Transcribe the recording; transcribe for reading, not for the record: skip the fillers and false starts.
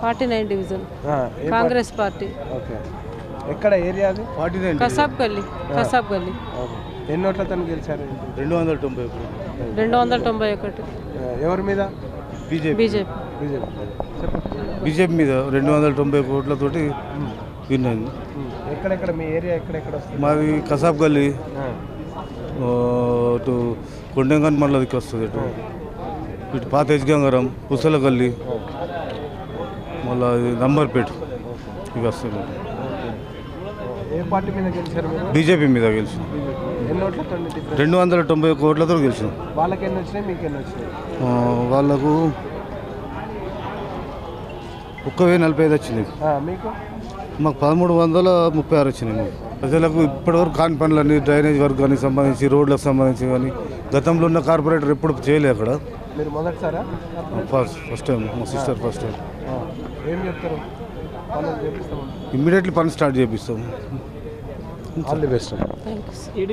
49 division ఆ, ఏ Congress party okay. ఎక్కడ area అది? 49 కసాబ్ గల్లీ ఓకే. ఎన్ని ఓట్లతో గెలిచారు? 290 291 ఎవరి మీద? BJP BJP BJP. బీజేపీ మీద 290 కోట్లతోటి విన్ అయింది. ఎక్కడెక్కడ మీ ఏరియా ఎక్కడెక్కడ వస్తుంది? మాది కసాబ్ గల్లీ, ఆ, ఇటు కొండెంగన్ మళ్ళీకి వస్తుంది, ఇటు పాత గంగారం, పుసల గల్లీ, మళ్ళీ నంబర్పేట, ఇవి వస్తాయి. ఏ పార్టీ మీద గెలిచారు మీరు? బీజేపీ మీద గెలిచిన ఎన్ని ఓట్లతో difference? 290 కోట్లతో గెలిచిన. వాళ్ళకి ఎన్ని వచ్చినాయి, మీకు ఎన్ని వచ్చినాయి? వాళ్ళకు 1045 వచ్చింది, మీకు మాకు 1336 వచ్చినాయి. మాకు ప్రజలకు ఇప్పటివరకు కాని పనులన్నీ డ్రైనేజ్ వర్గానికి సంబంధించి, రోడ్లకు సంబంధించి కానీ గతంలో ఉన్న కార్పొరేటర్ ఎప్పుడు చేయలేదు అక్కడ. మీరు మొదటిసారా? ఫస్ట్ టైం, మా సిస్టర్ ఫస్ట్ టైం. ఏం చెప్తారు? పనులు చేపిస్తాము, ఇమ్మీడియట్లీ పని స్టార్ట్ చేపిస్తాం. All the best. Thank you.